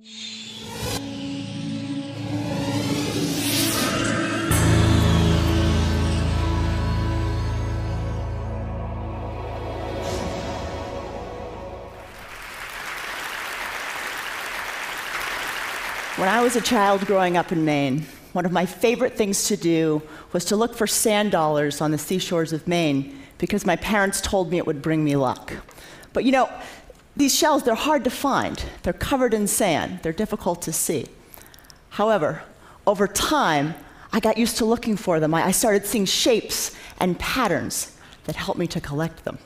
When I was a child growing up in Maine, one of my favorite things to do was to look for sand dollars on the seashores of Maine because my parents told me it would bring me luck. But you know, these shells, they're hard to find. They're covered in sand. They're difficult to see. However, over time, I got used to looking for them. I started seeing shapes and patterns that helped me to collect them.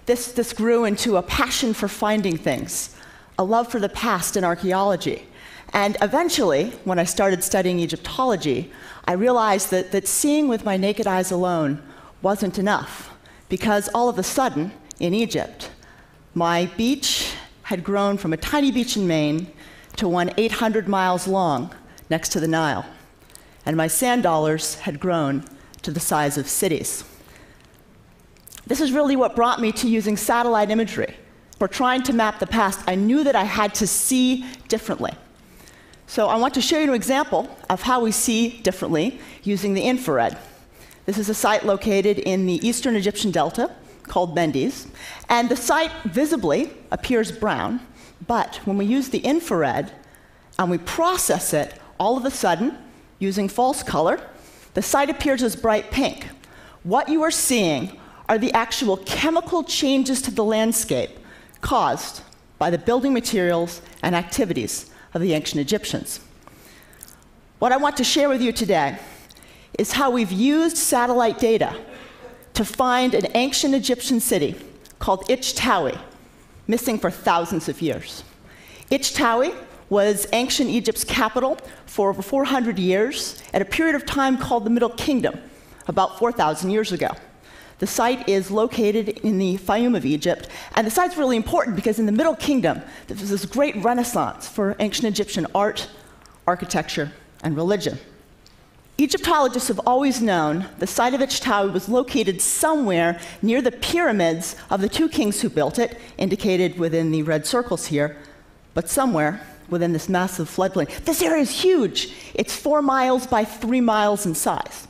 This grew into a passion for finding things, a love for the past in archaeology. And eventually, when I started studying Egyptology, I realized that seeing with my naked eyes alone wasn't enough, because all of a sudden, in Egypt, my beach had grown from a tiny beach in Maine to one 800 miles long next to the Nile, and my sand dollars had grown to the size of cities. This is really what brought me to using satellite imagery. For trying to map the past, I knew that I had to see differently. So I want to show you an example of how we see differently using the infrared. This is a site located in the eastern Egyptian delta called Mendes, and the site visibly appears brown, but when we use the infrared and we process it, all of a sudden, using false color, the site appears as bright pink. What you are seeing are the actual chemical changes to the landscape caused by the building materials and activities of the ancient Egyptians. What I want to share with you today is how we've used satellite data to find an ancient Egyptian city called Ich-Tawi, missing for thousands of years. Ich-Tawi was ancient Egypt's capital for over 400 years at a period of time called the Middle Kingdom, about 4,000 years ago. The site is located in the Fayum of Egypt, and the site's really important because in the Middle Kingdom, there was this great renaissance for ancient Egyptian art, architecture, and religion. Egyptologists have always known the site of Ich-Tawi was located somewhere near the pyramids of the two kings who built it, indicated within the red circles here, but somewhere within this massive floodplain. This area is huge. It's 4 miles by 3 miles in size.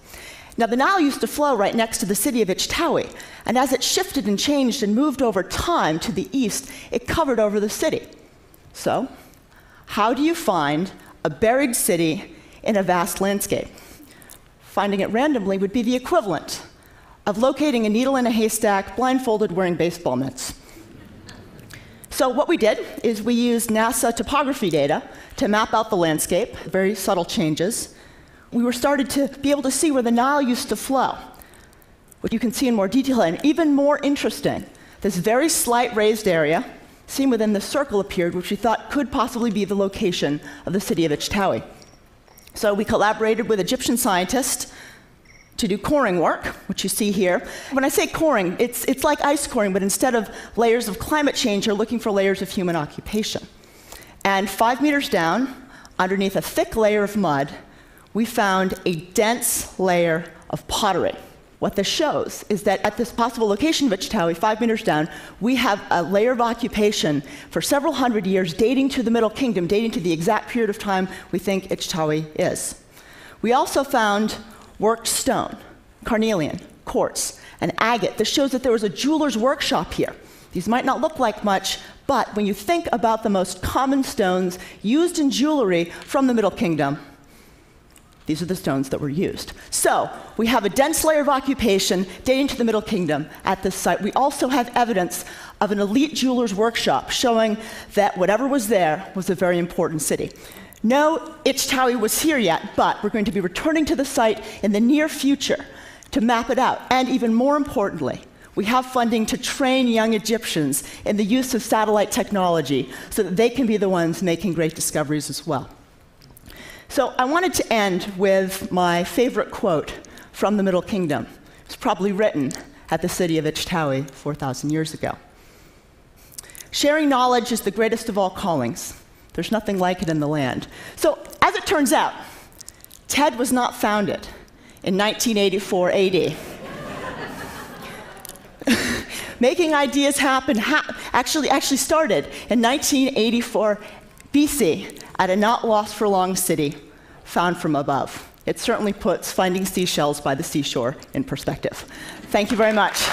Now, the Nile used to flow right next to the city of Ich-Tawi, and as it shifted and changed and moved over time to the east, it covered over the city. So, how do you find a buried city in a vast landscape? Finding it randomly would be the equivalent of locating a needle in a haystack, blindfolded, wearing baseball mitts. So what we did is we used NASA topography data to map out the landscape, very subtle changes. We were started to be able to see where the Nile used to flow, which you can see in more detail. And even more interesting, this very slight raised area seen within the circle appeared, which we thought could possibly be the location of the city of Ich-Tawi. So we collaborated with Egyptian scientists to do coring work, which you see here. When I say coring, it's like ice coring, but instead of layers of climate change, you're looking for layers of human occupation. And 5 meters down, underneath a thick layer of mud, we found a dense layer of pottery. What this shows is that at this possible location of Ich-Tawi, 5 meters down, we have a layer of occupation for several hundred years dating to the Middle Kingdom, dating to the exact period of time we think Ich-Tawi is. We also found worked stone, carnelian, quartz, and agate. This shows that there was a jeweler's workshop here. These might not look like much, but when you think about the most common stones used in jewelry from the Middle Kingdom, these are the stones that were used. So we have a dense layer of occupation dating to the Middle Kingdom at this site. We also have evidence of an elite jeweler's workshop showing that whatever was there was a very important city. No Ich-Tawi was here yet, but we're going to be returning to the site in the near future to map it out. And even more importantly, we have funding to train young Egyptians in the use of satellite technology so that they can be the ones making great discoveries as well. So I wanted to end with my favorite quote from the Middle Kingdom. It was probably written at the city of Ich-Tawi 4,000 years ago. Sharing knowledge is the greatest of all callings. There's nothing like it in the land. So as it turns out, TED was not founded in 1984 AD. Making ideas happen actually started in 1984 BC, at a not lost for long city, found from above. It certainly puts finding seashells by the seashore in perspective. Thank you very much.